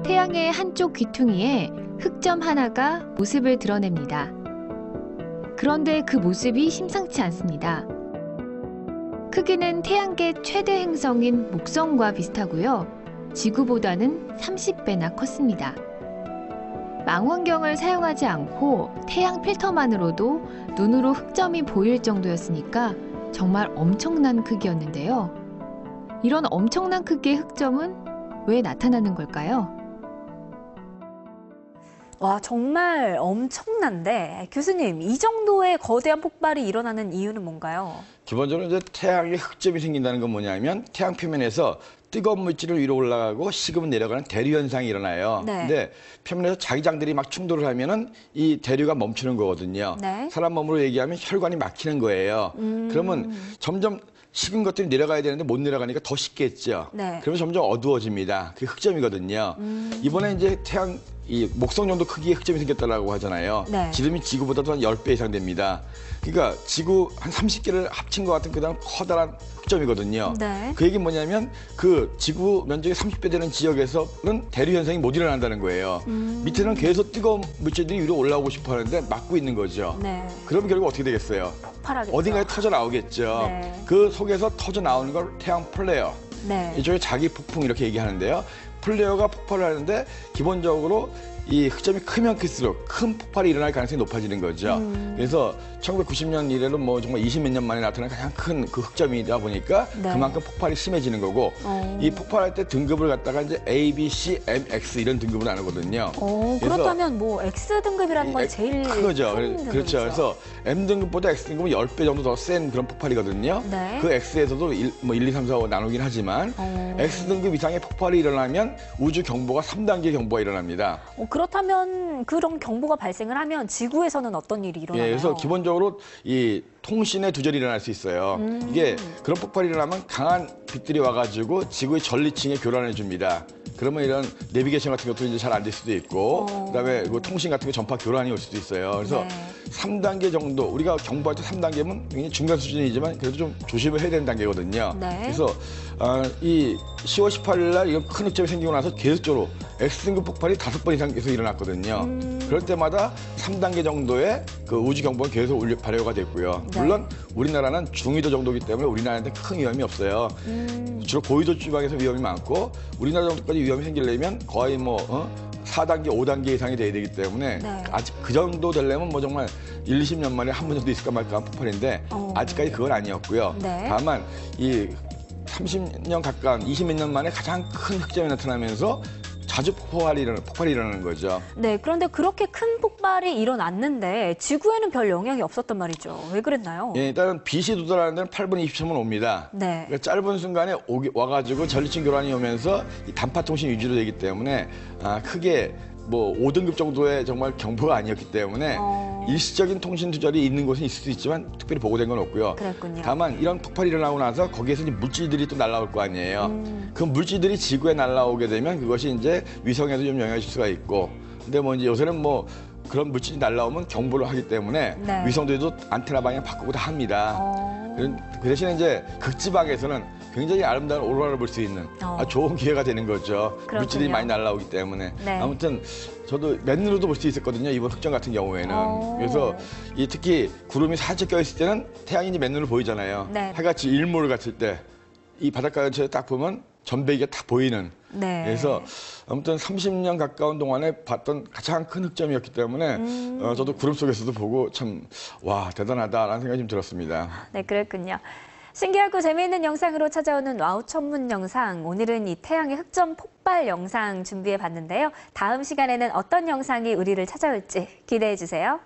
태양의 한쪽 귀퉁이에 흑점 하나가 모습을 드러냅니다. 그런데 그 모습이 심상치 않습니다. 크기는 태양계 최대 행성인 목성과 비슷하고요. 지구보다는 30배나 컸습니다. 망원경을 사용하지 않고 태양 필터만으로도 눈으로 흑점이 보일 정도였으니까 정말 엄청난 크기였는데요. 이런 엄청난 크기의 흑점은 왜 나타나는 걸까요? 와, 정말 엄청난데 교수님, 이 정도의 거대한 폭발이 일어나는 이유는 뭔가요? 기본적으로 이제 태양에 흑점이 생긴다는 건 뭐냐면 태양 표면에서 뜨거운 물질을 위로 올라가고 식으면 내려가는 대류 현상이 일어나요. 네. 근데 표면에서 자기장들이 막 충돌을 하면은 이 대류가 멈추는 거거든요. 네. 사람 몸으로 얘기하면 혈관이 막히는 거예요. 그러면 점점 식은 것들이 내려가야 되는데 못 내려가니까 더 식겠죠. 네. 그러면 점점 어두워집니다. 그게 흑점이거든요. 이번에 이제 태양 이 목성 정도 크기의 흑점이 생겼다라고 하잖아요. 네. 지름이 지구보다도 한 10배 이상 됩니다. 그러니까 지구 한 30개를 합친 것 같은 그다음 커다란 흑점이거든요. 네. 그 얘기 뭐냐면 그 지구 면적이 30배 되는 지역에서는 대류 현상이 못 일어난다는 거예요. 밑에는 계속 뜨거운 물질들이 위로 올라오고 싶어 하는데 막고 있는 거죠. 네. 그럼 결국 어떻게 되겠어요? 폭발하겠죠. 어딘가에 터져 나오겠죠. 네. 그 속에서 터져 나오는 걸 태양 플레어. 네. 이쪽에 자기 폭풍 이렇게 얘기하는데요. 플레어가 폭발을 하는데 기본적으로 이 흑점이 크면 클수록 큰 폭발이 일어날 가능성이 높아지는 거죠. 그래서 1990년 이래로 뭐 정말 20몇 년 만에 나타난 가장 큰 그 흑점이다 보니까 네. 그만큼 폭발이 심해지는 거고 이 폭발할 때 등급을 갖다가 이제 A, B, C, M, X 이런 등급으로 나누거든요. 그래서 그렇다면 뭐 X 등급이라는 건 제일 큰 거죠. 큰 등급이죠. 그렇죠. 그래서 M 등급보다 X 등급은 10배 정도 더 센 그런 폭발이거든요. 네. 그 X에서도 1, 2, 3, 4, 5 나누긴 하지만 X 등급 이상의 폭발이 일어나면 우주 경보가 3단계 경보가 일어납니다. 그렇다면 그런 경보가 발생을 하면 지구에서는 어떤 일이 일어나나요? 예, 그래서 기본적으로 이 통신의 두절이 일어날 수 있어요. 이게 그런 폭발이 일어나면 강한 빛들이 와가지고 지구의 전리층에 교란을 줍니다. 그러면 이런 내비게이션 같은 것도 이제 잘 안 될 수도 있고, 그다음에 그 통신 같은 거 전파 교란이 올 수도 있어요. 그래서 네. 3단계 정도, 우리가 경보할 때 3단계면 굉장히 중간 수준이지만 그래도 좀 조심을 해야 되는 단계거든요. 네. 그래서 이 10월 18일 날 이런 큰 흑점이 생기고 나서 계속적으로 X등급 폭발이 5번 이상 계속 일어났거든요. 그럴 때마다 3단계 정도의 그 우주 경보는 계속 발효가 됐고요. 네. 물론 우리나라는 중위도 정도이기 때문에 우리나라한테 큰 위험이 없어요. 주로 고위도 지방에서 위험이 많고 우리나라 정도까지 위험이 생기려면 거의 뭐 4단계, 5단계 이상이 돼야 되기 때문에 네. 아직 그 정도 되려면 뭐 정말 1, 20년 만에 한 번 정도 있을까 말까 한 폭발인데 아직까지 그건 아니었고요. 네. 다만 이 30년 가까운 20몇 년 만에 가장 큰 흑점이 나타나면서 자주 폭발이 일어나는 거죠. 네, 그런데 그렇게 큰 폭발이 일어났는데 지구에는 별 영향이 없었단 말이죠. 왜 그랬나요? 예, 일단은 빛이 도달하는 데는 8분 20초면 옵니다. 네. 그러니까 짧은 순간에 와가지고 전리층 교란이 오면서 이 단파 통신 위주로 되기 때문에 크게 뭐 5등급 정도의 정말 경보가 아니었기 때문에 일시적인 통신 두절이 있는 곳은 있을 수 있지만 특별히 보고된 건 없고요. 그랬군요. 다만 이런 폭발이 일어나고 나서 거기에서 이제 물질들이 또 날아올 거 아니에요. 그 물질들이 지구에 날아오게 되면 그것이 이제 위성에도 좀 영향을 줄 수가 있고, 근데 뭐 이제 요새는 뭐 그런 물질이 날아오면 경보를 하기 때문에 네. 위성들도 안테나 방향 바꾸고 다 합니다. 그 대신에 이제 극지방에서는 굉장히 아름다운 오로라를 볼 수 있는 아주 좋은 기회가 되는 거죠. 그렇군요. 물질이 많이 날아오기 때문에. 네. 아무튼 저도 맨눈으로도 볼 수 있었거든요. 이번 흑점 같은 경우에는. 그래서 특히 구름이 살짝 껴있을 때는 태양이 이제 맨눈으로 보이잖아요. 네. 해같이 일몰을 갔을 때 이 바닷가 근처에 딱 보면 전배기가 딱 보이는. 네. 그래서 아무튼 30년 가까운 동안에 봤던 가장 큰 흑점이었기 때문에 저도 구름 속에서도 보고 참 와 대단하다라는 생각이 좀 들었습니다. 네, 그랬군요. 신기하고 재미있는 영상으로 찾아오는 와우 천문 영상. 오늘은 이 태양의 흑점 폭발 영상 준비해 봤는데요. 다음 시간에는 어떤 영상이 우리를 찾아올지 기대해 주세요.